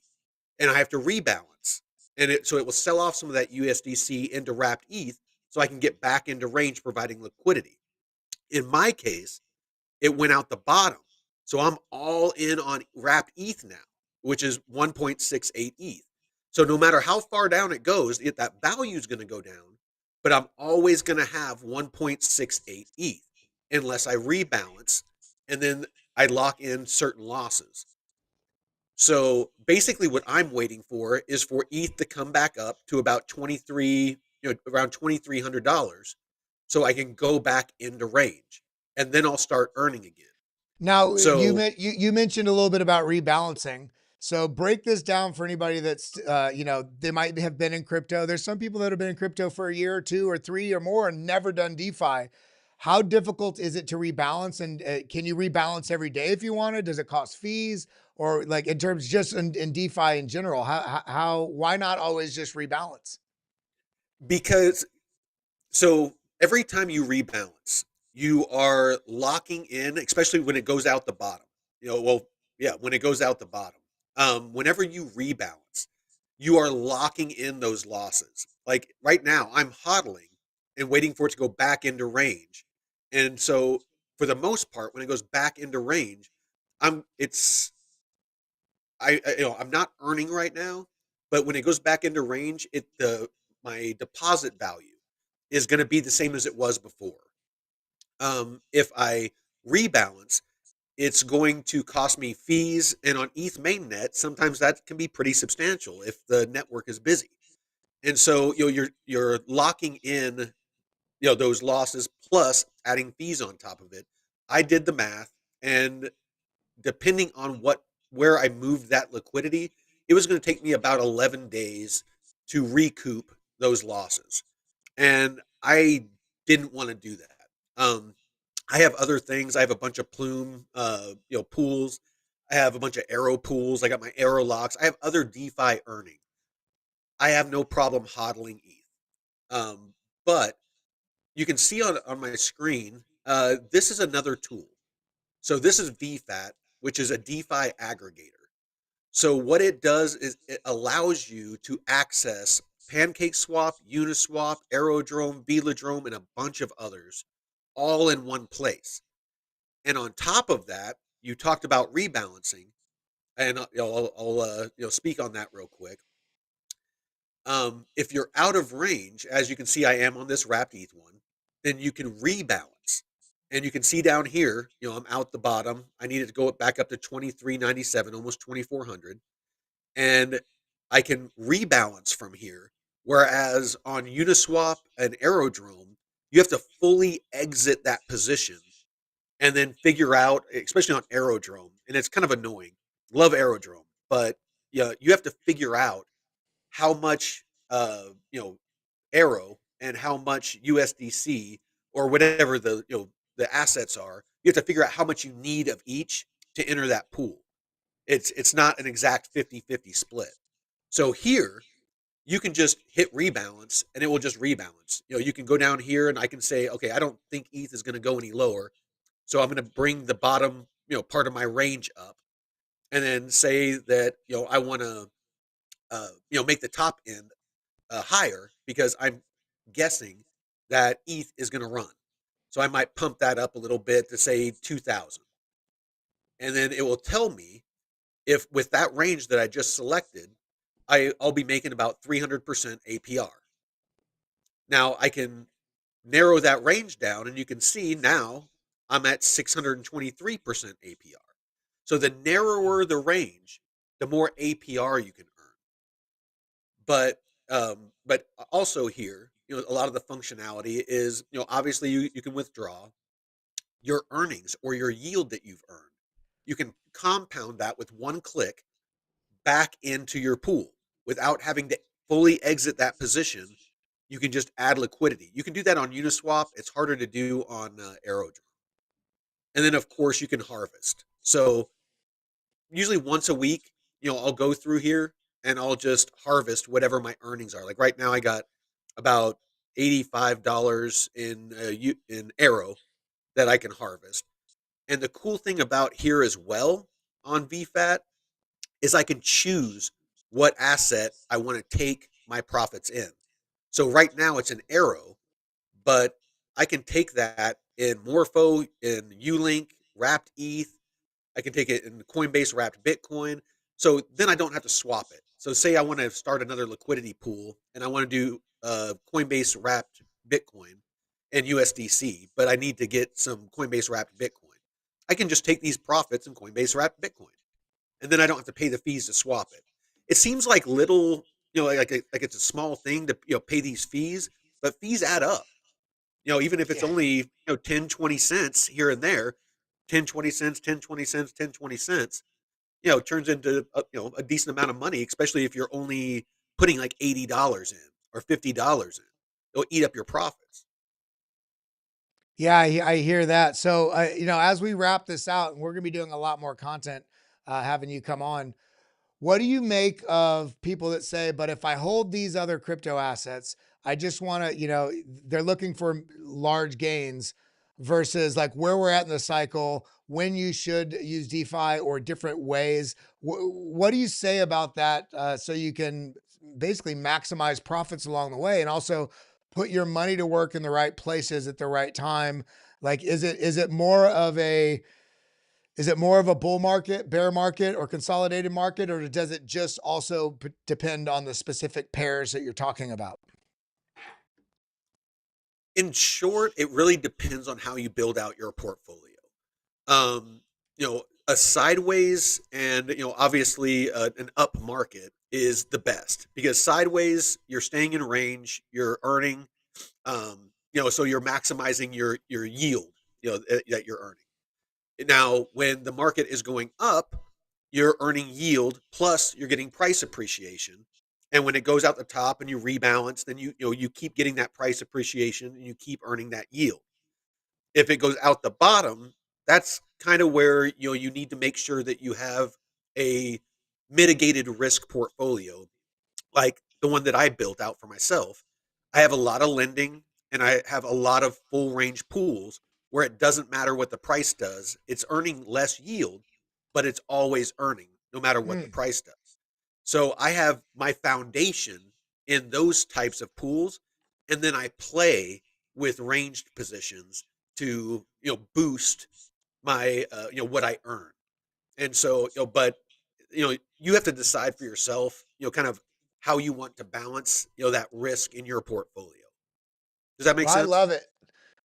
and I have to rebalance. And so it will sell off some of that USDC into wrapped ETH so I can get back into range providing liquidity. In my case, it went out the bottom. So I'm all in on wrapped ETH now, which is 1.68 ETH. So no matter how far down it goes, that value is going to go down, but I'm always going to have 1.68 ETH unless I rebalance and then I lock in certain losses. So basically what I'm waiting for is for ETH to come back up to about 23, around $2,300 so I can go back into range and then I'll start earning again. Now, So you mentioned a little bit about rebalancing. So break this down for anybody that's they might have been in crypto. There's some people that have been in crypto for a year or two or three or more and never done DeFi. How difficult is it to rebalance? And can you rebalance every day if you wanted? Does it cost fees, or like in terms just in DeFi in general? Why not always just rebalance? because so every time you rebalance, you are locking in, especially when it goes out the bottom. Well, yeah, when it goes out the bottom. Whenever you rebalance, you are locking in those losses. Like right now, I'm hodling and waiting for it to go back into range. And so for the most part, when it goes back into range, I'm it's I'm not earning right now, but when it goes back into range, my deposit value is going to be the same as it was before. If I rebalance, it's going to cost me fees, and on ETH mainnet, sometimes that can be pretty substantial if the network is busy. And so you're locking in those losses plus adding fees on top of it. I did the math, and depending on where I moved that liquidity, it was going to take me about 11 days to recoup those losses. And I didn't want to do that. I have other things. I have a bunch of plume, pools. I have a bunch of arrow pools. I got my arrow locks. I have other DeFi earning. I have no problem hodling ETH. But you can see on my screen, this is another tool. So this is VFAT, which is a DeFi aggregator. So what it does is it allows you to access PancakeSwap, Uniswap, Aerodrome, Velodrome, and a bunch of others all in one place. And on top of that, you talked about rebalancing, and I'll speak on that real quick. If you're out of range, as you can see, I am on this wrapped ETH one, then you can rebalance. And you can see down here, I'm out the bottom. I needed to go back up to 2397, almost 2400. And I can rebalance from here. Whereas on Uniswap and Aerodrome, you have to fully exit that position and then figure out, especially on Aerodrome, and it's kind of annoying. Love Aerodrome, but yeah, you have to figure out how much Arrow and how much USDC or whatever the assets are. You have to figure out how much you need of each to enter that pool. It's not an exact 50-50 split. So here you can just hit rebalance and it will just rebalance. You can go down here and I can say, okay, I don't think ETH is going to go any lower. So I'm going to bring the bottom, part of my range up and then say that, I want to, make the top end higher because I'm guessing that ETH is going to run. So I might pump that up a little bit to say 2,000. And then it will tell me if with that range that I just selected, I'll be making about 300% APR. Now I can narrow that range down, and you can see now I'm at 623% APR. So the narrower the range, the more APR you can earn. But also here, a lot of the functionality is, obviously you can withdraw your earnings or your yield that you've earned. You can compound that with one click back into your pool without having to fully exit that position. You can just add liquidity. You can do that on Uniswap. It's harder to do on Aerodrome. And then, of course, you can harvest. So usually once a week, I'll go through here and I'll just harvest whatever my earnings are. Like right now, I got about $85 in Arrow that I can harvest. And the cool thing about here as well on VFAT is I can choose what asset I want to take my profits in. So right now it's an Arrow, but I can take that in Morpho, in Ulink, wrapped ETH. I can take it in Coinbase wrapped Bitcoin. So then I don't have to swap it. So say I want to start another liquidity pool and I want to do Coinbase wrapped Bitcoin and USDC, but I need to get some Coinbase wrapped Bitcoin. I can just take these profits in Coinbase wrapped Bitcoin, and then I don't have to pay the fees to swap it. It seems like little, like it's a small thing to pay these fees, but fees add up. Even if it's Yeah. only 10, 20 cents here and there, 10, 20 cents, 10, 20 cents, 10, 20 cents, turns into a decent amount of money, especially if you're only putting like $80 in or $50 in. It'll eat up your profits. Yeah, I hear that. So, as we wrap this out, and we're going to be doing a lot more content, having you come on. What do you make of people that say, but if I hold these other crypto assets, I just want to, they're looking for large gains versus like where we're at in the cycle, when you should use DeFi or different ways. What do you say about that? So you can basically maximize profits along the way and also put your money to work in the right places at the right time. Like, is it more of a, is it more of a bull market, bear market, or consolidated market, or does it just also depend on the specific pairs that you're talking about? In short, it really depends on how you build out your portfolio. Um, a sideways and obviously an up market is the best because sideways you're staying in range, you're earning, so you're maximizing your yield, that you're earning. Now, when the market is going up, you're earning yield plus you're getting price appreciation. And when it goes out the top and you rebalance, then you keep getting that price appreciation and you keep earning that yield. If it goes out the bottom, that's kind of where you need to make sure that you have a mitigated risk portfolio like the one that I built out for myself. I have a lot of lending and I have a lot of full range pools where it doesn't matter what the price does. It's earning less yield, but it's always earning no matter what the Mm. price does. So I have my foundation in those types of pools, and then I play with ranged positions to boost my what I earn. And so, but you have to decide for yourself, kind of how you want to balance, that risk in your portfolio. Does that make Well, I sense? love it.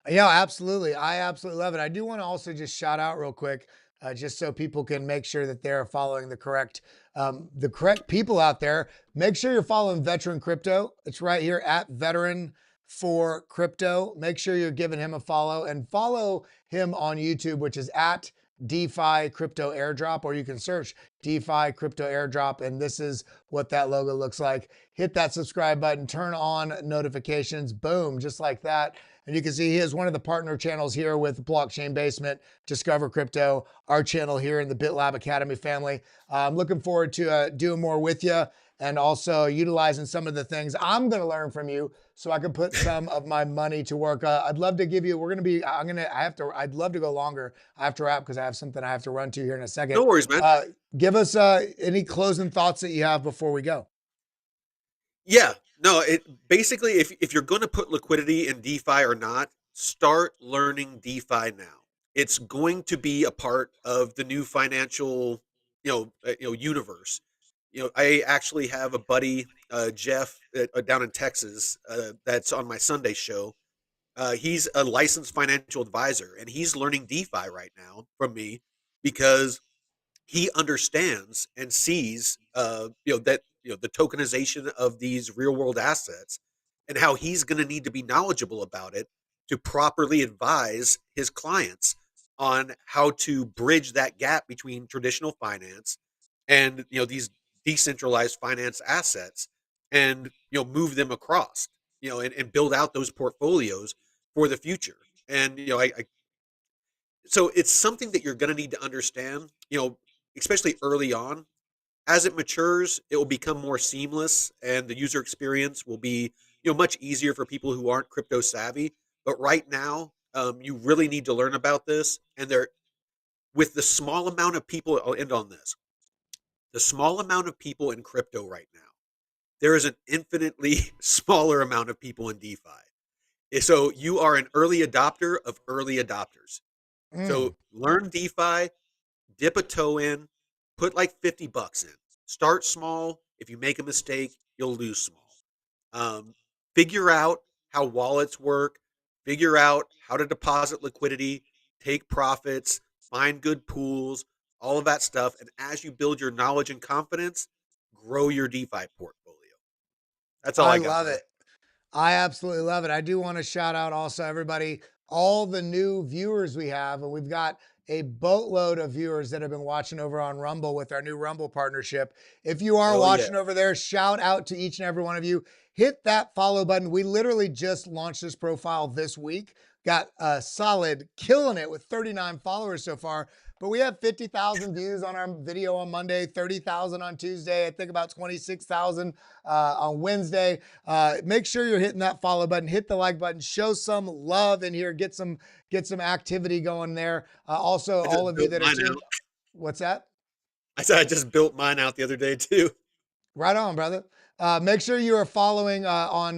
Yeah, absolutely. I absolutely love it. I do want to also just shout out real quick, just so people can make sure that they're following the correct people out there. Make sure you're following Veteran Crypto. It's right here at Veteran for Crypto. Make sure you're giving him a follow and follow him on YouTube, which is at DeFi Crypto Airdrop, or you can search DeFi Crypto Airdrop. And this is what that logo looks like. Hit that subscribe button, turn on notifications, boom, just like that. And you can see he is one of the partner channels here with Blockchain Basement, Discover Crypto, our channel here in the BitLab Academy family. I'm looking forward to doing more with you and also utilizing some of the things I'm going to learn from you so I can put some of my money to work. I'd love to give you, I'd love to go longer. I have to wrap because I have something I have to run to here in a second. No worries, man. Give us any closing thoughts that you have before we go. Yeah, no, it basically, if you're going to put liquidity in DeFi or not, start learning DeFi now. It's going to be a part of the new financial universe. I actually have a buddy, Jeff, down in Texas, that's on my Sunday show. He's a licensed financial advisor, and he's learning DeFi right now from me because he understands and sees, that the tokenization of these real world assets, and how he's going to need to be knowledgeable about it to properly advise his clients on how to bridge that gap between traditional finance and these decentralized finance assets, and move them across, and build out those portfolios for the future. And so it's something that you're going to need to understand, especially early on. As it matures, it will become more seamless, and the user experience will be, much easier for people who aren't crypto savvy. But right now, you really need to learn about this. And with the small amount of people, I'll end on this. The small amount of people in crypto right now, there is an infinitely smaller amount of people in DeFi. So you are an early adopter of early adopters. So learn DeFi, dip a toe in, put like $50 in. Start small. If you make a mistake, you'll lose small. Figure out how wallets work. Figure out how to deposit liquidity, take profits, find good pools, all of that stuff. And as you build your knowledge and confidence, grow your DeFi portfolio. That's all I got. Love it. I absolutely love it. I do want to shout out also everybody, all the new viewers we have, and we've got a boatload of viewers that have been watching over on Rumble with our new Rumble partnership. If you are watching over there, shout out to each and every one of you. Hit that follow button. We literally just launched this profile this week. Got a solid, killing it with 39 followers so far. But we have 50,000 views on our video on Monday, 30,000 on Tuesday, I think about 26,000 on Wednesday. Make sure you're hitting that follow button, hit the like button, show some love in here, get some activity going there. Also, all of you that are tuned. What's that? I said I just built mine out the other day too. Right on, brother. Make sure you are following on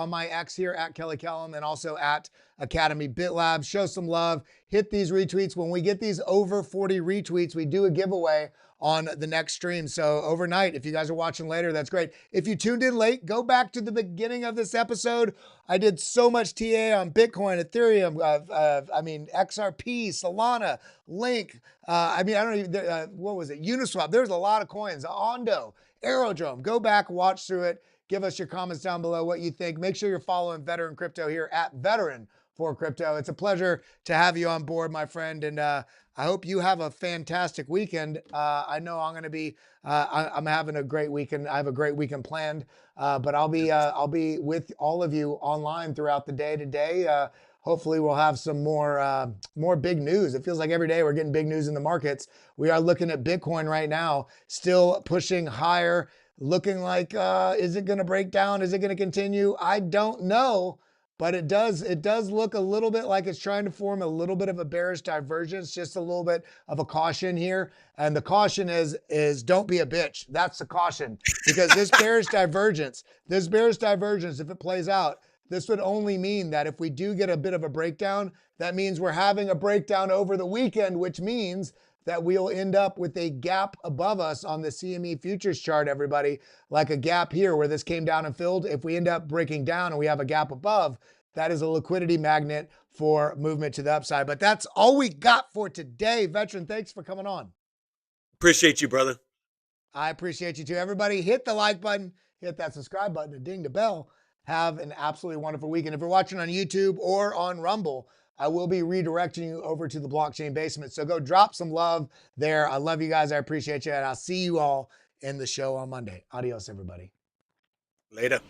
my X here at Kelly Kellam, and also at Academy BitLab. Show some love. Hit these retweets. When we get these over 40 retweets, we do a giveaway on the next stream. So overnight, if you guys are watching later, that's great. If you tuned in late, go back to the beginning of this episode. I did so much TA on Bitcoin, Ethereum, XRP, Solana, Link. I don't even, what was it? Uniswap. There's a lot of coins. Ondo, Aerodrome. Go back, watch through it. Give us your comments down below what you think. Make sure you're following Veteran Crypto here at Veteran for Crypto. It's a pleasure to have you on board, my friend. And I hope you have a fantastic weekend. I know I'm going to be, I'm having a great weekend. I have a great weekend planned, but I'll be with all of you online throughout the day today. Hopefully we'll have some more big news. It feels like every day we're getting big news in the markets. We are looking at Bitcoin right now, still pushing higher, looking like, is it going to break down? Is it going to continue? I don't know, but it does look a little bit like it's trying to form a little bit of a bearish divergence, just a little bit of a caution here. And the caution is don't be a bitch. That's the caution, because this bearish divergence, if it plays out, this would only mean that if we do get a bit of a breakdown, that means we're having a breakdown over the weekend, which means that we'll end up with a gap above us on the CME futures chart, everybody, like a gap here where this came down and filled. If we end up breaking down and we have a gap above, that is a liquidity magnet for movement to the upside. But that's all we got for today. Veteran, thanks for coming on. Appreciate you, brother. I appreciate you too. Everybody, hit the like button, hit that subscribe button, and ding the bell. Have an absolutely wonderful weekend. If you're watching on YouTube or on Rumble, I will be redirecting you over to the blockchain basement. So go drop some love there. I love you guys. I appreciate you. And I'll see you all in the show on Monday. Adios, everybody. Later.